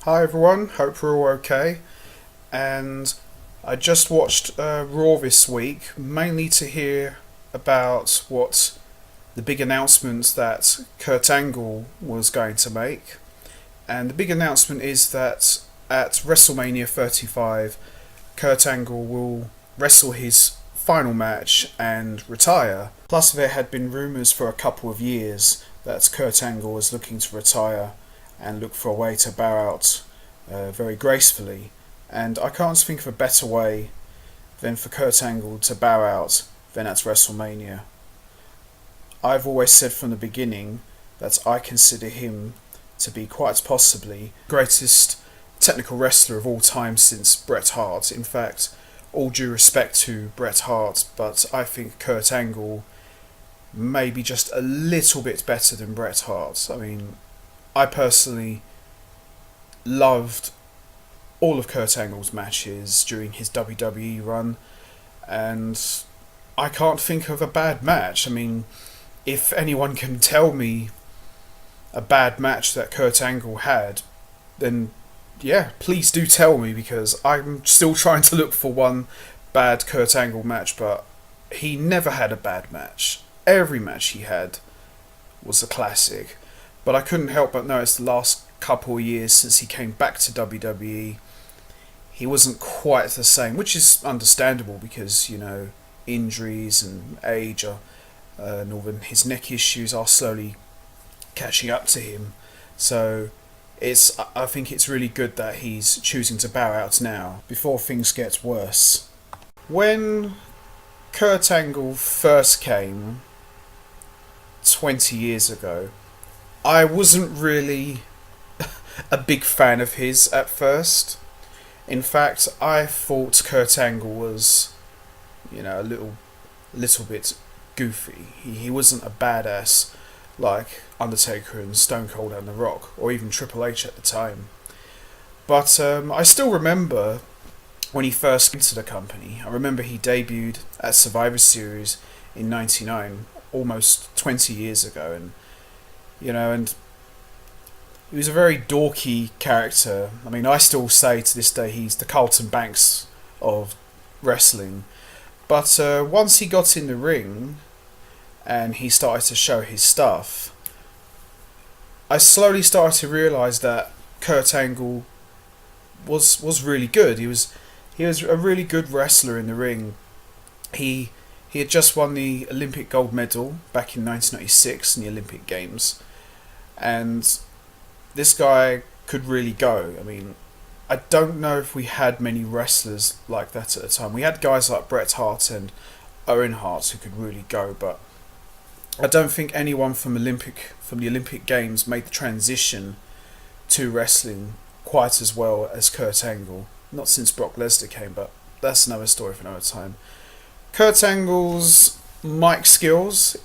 Hi everyone, hope we're all okay. And I just watched Raw this week, mainly to hear about what the big announcement that Kurt Angle was going to make. And the big announcement is that at WrestleMania 35, Kurt Angle will wrestle his final match and retire. Plus, there had been rumours for a couple of years that Kurt Angle was looking to retire and look for a way to bow out very gracefully. And I can't think of a better way than for Kurt Angle to bow out than at WrestleMania. I've always said from the beginning that I consider him to be quite possibly the greatest technical wrestler of all time since Bret Hart. In fact, all due respect to Bret Hart, but I think Kurt Angle may be just a little bit better than Bret Hart. I mean, I personally loved all of Kurt Angle's matches during his WWE run, and I can't think of a bad match. I mean, if anyone can tell me a bad match that Kurt Angle had, then yeah, please do tell me, because I'm still trying to look for one bad Kurt Angle match, but he never had a bad match. Every match he had was a classic. But I couldn't help but notice the last couple of years since he came back to WWE, he wasn't quite the same, which is understandable because, injuries and age and all his neck issues are slowly catching up to him. So I think it's really good that he's choosing to bow out now before things get worse. When Kurt Angle first came 20 years ago, I wasn't really a big fan of his at first. In fact, I thought Kurt Angle was, a little bit goofy. He wasn't a badass like Undertaker and Stone Cold and The Rock, or even Triple H at the time. But I still remember when he first came to the company. I remember he debuted at Survivor Series in '99, almost 20 years ago, and he was a very dorky character. I mean, I still say to this day he's the Carlton Banks of wrestling. But once he got in the ring and he started to show his stuff, I slowly started to realise that Kurt Angle was really good. He was a really good wrestler in the ring. He had just won the Olympic gold medal back in 1996 in the Olympic Games, and this guy could really go. I mean, I don't know if we had many wrestlers like that at the time. We had guys like Bret Hart and Owen Hart who could really go, but I don't think anyone from the Olympic Games made the transition to wrestling quite as well as Kurt Angle. Not since Brock Lesnar came, but that's another story for another time. Kurt Angle's mic skills,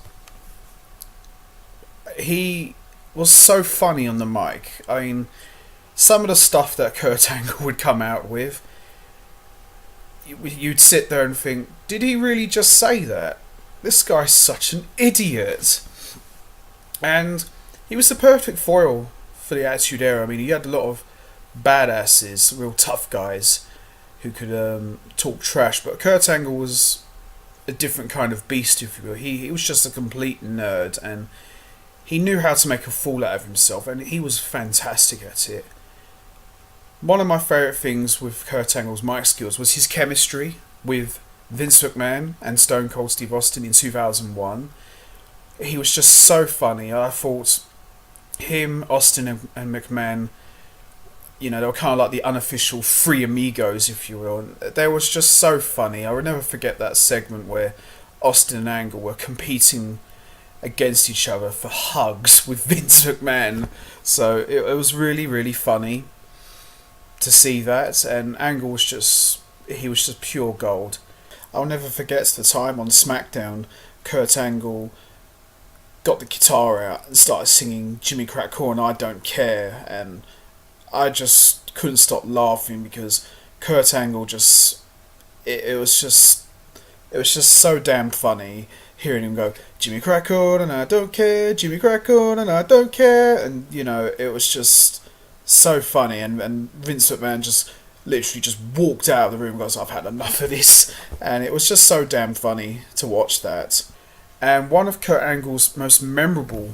he was so funny on the mic. I mean, some of the stuff that Kurt Angle would come out with, you'd sit there and think, did he really just say that? This guy's such an idiot. And he was the perfect foil for the Attitude Era. I mean, he had a lot of badasses, real tough guys who could talk trash, but Kurt Angle was a different kind of beast, if you will. He was just a complete nerd, and he knew how to make a fool out of himself, and he was fantastic at it. One of my favourite things with Kurt Angle's mic skills was his chemistry with Vince McMahon and Stone Cold Steve Austin in 2001. He was just so funny. I thought him, Austin and McMahon, they were kind of like the unofficial Three Amigos, if you will. They was just so funny. I would never forget that segment where Austin and Angle were competing against each other for hugs with Vince McMahon. So it was really, really funny to see that, and Angle was just pure gold. I'll never forget the time on SmackDown, Kurt Angle got the guitar out and started singing Jimmy Crack Corn, I Don't Care, and I just couldn't stop laughing because Kurt Angle it was just so damn funny hearing him go, Jimmy Crack Corn and I don't care, Jimmy Crack Corn and I don't care, and it was just so funny, and Vince McMahon just literally just walked out of the room and goes, "I've had enough of this," and it was just so damn funny to watch that. And one of Kurt Angle's most memorable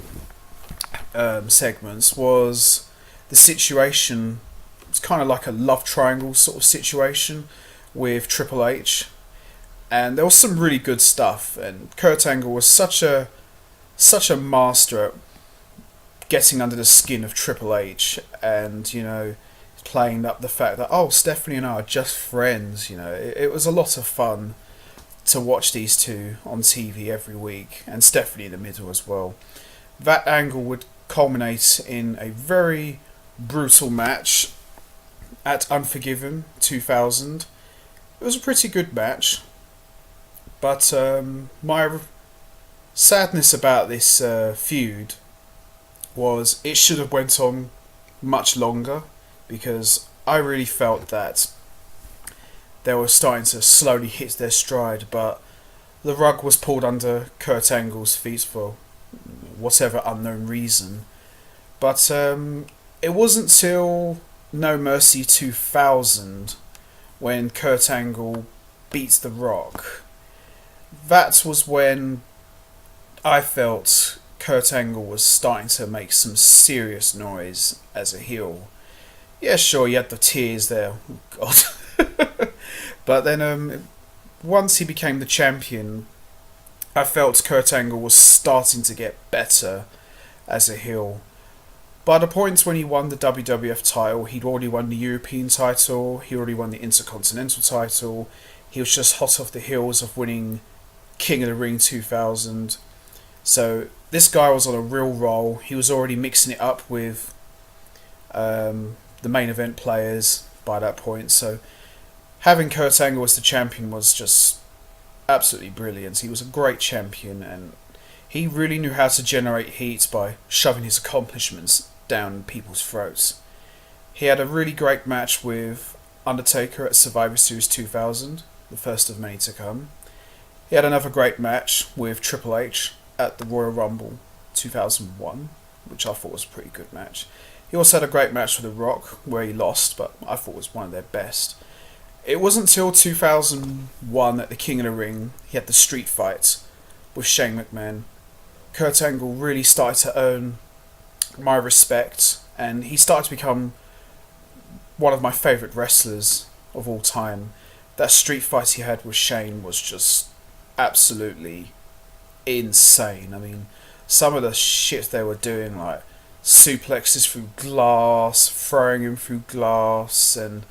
segments was the situation. It's kind of like a love triangle sort of situation with Triple H, and there was some really good stuff. And Kurt Angle was such a master at getting under the skin of Triple H, and playing up the fact that, oh, Stephanie and I are just friends. It was a lot of fun to watch these two on TV every week, and Stephanie in the middle as well. That angle would culminate in a very brutal match at Unforgiven 2000. It was a pretty good match, but my sadness about this feud was it should have went on much longer, because I really felt that they were starting to slowly hit their stride, but the rug was pulled under Kurt Angle's feet for whatever unknown reason. But it wasn't till No Mercy 2000 when Kurt Angle beats The Rock. That was when I felt Kurt Angle was starting to make some serious noise as a heel. Yeah, sure, he had the tears there. Oh, God. But then once he became the champion, I felt Kurt Angle was starting to get better as a heel. By the point when he won the WWF title, he'd already won the European title, he already won the Intercontinental title, he was just hot off the heels of winning King of the Ring 2000. So this guy was on a real roll. He was already mixing it up with the main event players by that point. So having Kurt Angle as the champion was just absolutely brilliant. He was a great champion, and he really knew how to generate heat by shoving his accomplishments down people's throats. He had a really great match with Undertaker at Survivor Series 2000, the first of many to come. He had another great match with Triple H at the Royal Rumble 2001, which I thought was a pretty good match. He also had a great match with The Rock, where he lost, but I thought was one of their best. It wasn't until 2001 at the King of the Ring he had the street fight with Shane McMahon. Kurt Angle really started to earn my respect, and he started to become one of my favourite wrestlers of all time. That street fight he had with Shane was just absolutely insane. I mean, some of the shit they were doing, like suplexes through glass, throwing him through glass, and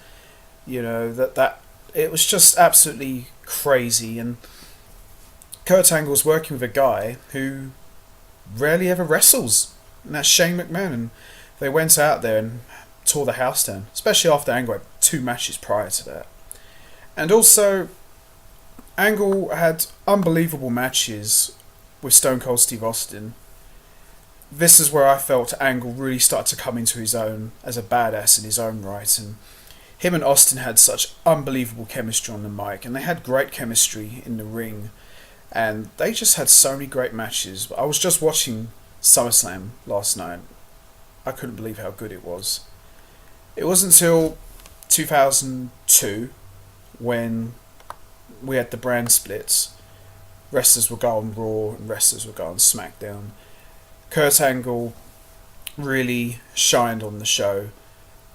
that it was just absolutely crazy. And Kurt Angle's working with a guy who rarely ever wrestles, and that's Shane McMahon. And they went out there and tore the house down, especially after Angle had 2 matches prior to that. And also, Angle had unbelievable matches with Stone Cold Steve Austin. This is where I felt Angle really started to come into his own as a badass in his own right, and him and Austin had such unbelievable chemistry on the mic, and they had great chemistry in the ring, and they just had so many great matches. I was just watching SummerSlam last night. I couldn't believe how good it was. It wasn't until 2002 when we had the brand splits. Wrestlers would go on Raw and wrestlers would go on SmackDown. Kurt Angle really shined on the show.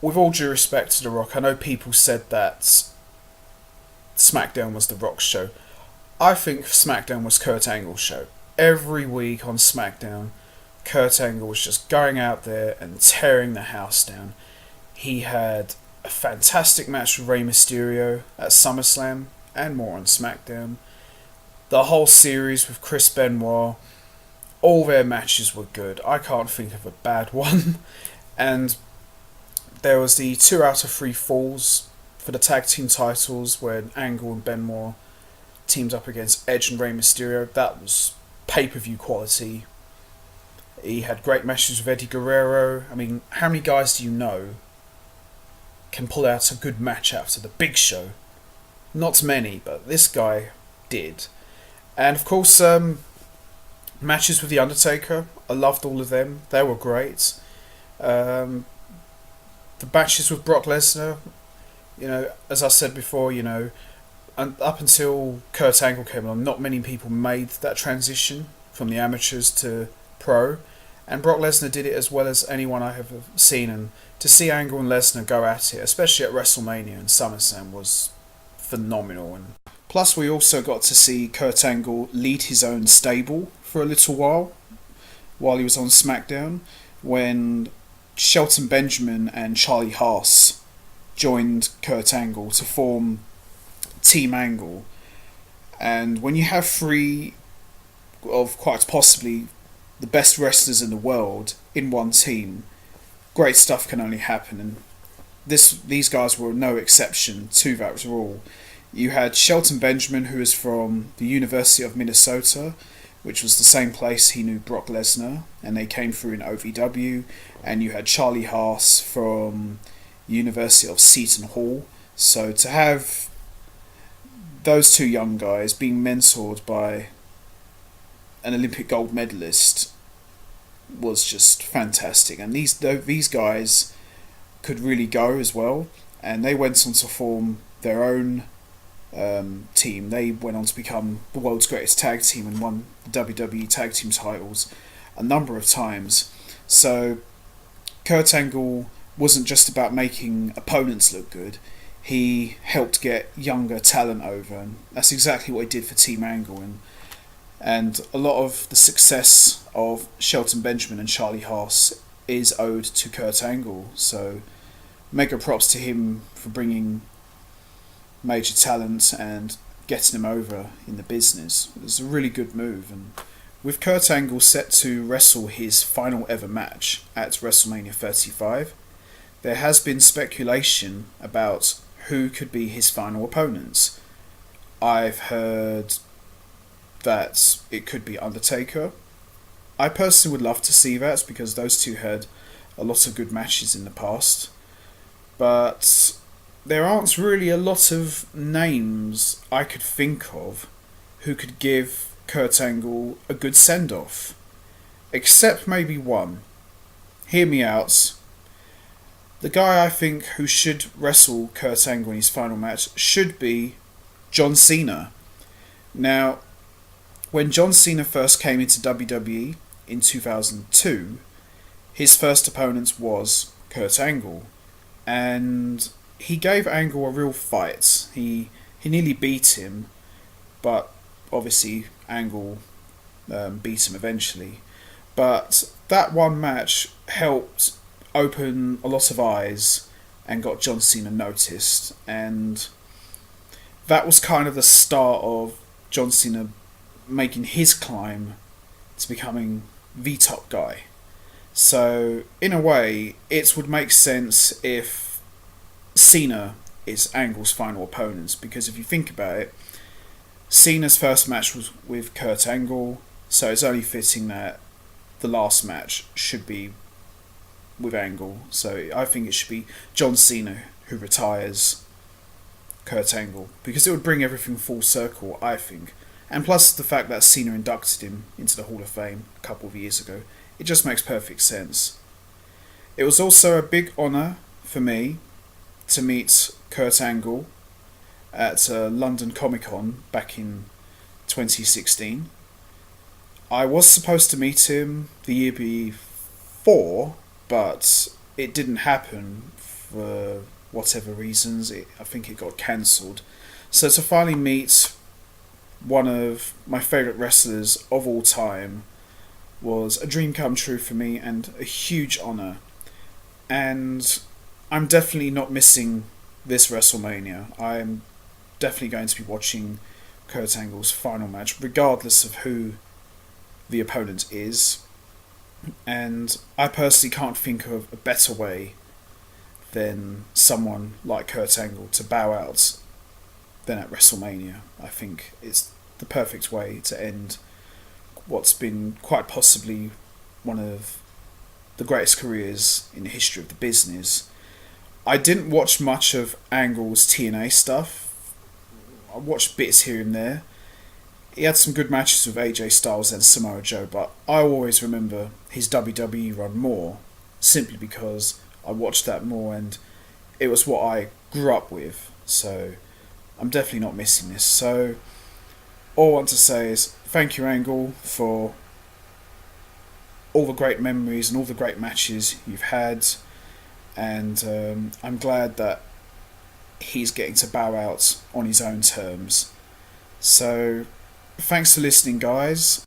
With all due respect to The Rock, I know people said that SmackDown was The Rock's show. I think SmackDown was Kurt Angle's show. Every week on SmackDown, Kurt Angle was just going out there and tearing the house down. He had a fantastic match with Rey Mysterio at SummerSlam, and more on SmackDown. The whole series with Chris Benoit, all their matches were good. I can't think of a bad one. And there was the 2 out of 3 falls for the tag team titles when Angle and Benoit teamed up against Edge and Rey Mysterio. That was pay-per-view quality. He had great matches with Eddie Guerrero. I mean, how many guys do you know can pull out a good match after the Big Show? Not many, but this guy did. And of course, matches with The Undertaker, I loved all of them. They were great. the matches with Brock Lesnar, as I said before, and up until Kurt Angle came on, not many people made that transition from the amateurs to pro, and Brock Lesnar did it as well as anyone I have seen. And to see Angle and Lesnar go at it, especially at WrestleMania and SummerSlam, was phenomenal. And plus, we also got to see Kurt Angle lead his own stable for a little while he was on SmackDown, when Shelton Benjamin and Charlie Haas joined Kurt Angle to form Team Angle. And when you have three of quite possibly the best wrestlers in the world in one team, great stuff can only happen. And these guys were no exception to that rule. You had Shelton Benjamin, who is from the University of Minnesota, which was the same place he knew Brock Lesnar, and they came through in OVW. And you had Charlie Haas from University of Seton Hall. So to have those two young guys being mentored by an Olympic gold medalist was just fantastic. And these guys could really go as well, and they went on to form their own team. They went on to become the world's greatest tag team and won the WWE tag team titles a number of times. So Kurt Angle wasn't just about making opponents look good. He helped get younger talent over, and that's exactly what he did for Team Angle. And a lot of the success of Shelton Benjamin and Charlie Haas is owed to Kurt Angle. So mega props to him for bringing major talent and getting him over in the business. It was a really good move. And with Kurt Angle set to wrestle his final ever match at WrestleMania 35, there has been speculation about who could be his final opponents. I've heard that it could be Undertaker. I personally would love to see that, because those two had a lot of good matches in the past. But there aren't really a lot of names I could think of who could give Kurt Angle a good send-off. Except maybe one. Hear me out. The guy I think who should wrestle Kurt Angle in his final match should be John Cena. Now, when John Cena first came into WWE in 2002, his first opponent was Kurt Angle, and he gave Angle a real fight. He nearly beat him, but obviously Angle beat him eventually. But that one match helped open a lot of eyes and got John Cena noticed, and that was kind of the start of John Cena making his climb to becoming the top guy. So in a way, it would make sense if Cena is Angle's final opponent, because if you think about it, Cena's first match was with Kurt Angle, so it's only fitting that the last match should be with Angle. So I think it should be John Cena who retires Kurt Angle, because it would bring everything full circle, I think. And plus the fact that Cena inducted him into the Hall of Fame a couple of years ago, it just makes perfect sense. It was also a big honour for me to meet Kurt Angle at London Comic Con back in 2016. I was supposed to meet him the year before, but it didn't happen for whatever reasons. I think it got cancelled. So to finally meet one of my favourite wrestlers of all time was a dream come true for me and a huge honour. And I'm definitely not missing this WrestleMania. I'm definitely going to be watching Kurt Angle's final match, regardless of who the opponent is. And I personally can't think of a better way than someone like Kurt Angle to bow out than at WrestleMania. I think it's the perfect way to end what's been quite possibly one of the greatest careers in the history of the business. I didn't watch much of Angle's TNA stuff. I watched bits here and there. He had some good matches with AJ Styles and Samoa Joe, but I always remember his WWE run more, simply because I watched that more, and it was what I grew up with. So I'm definitely not missing this. So all I want to say is thank you, Angle, for all the great memories and all the great matches you've had, and I'm glad that he's getting to bow out on his own terms. So thanks for listening, guys.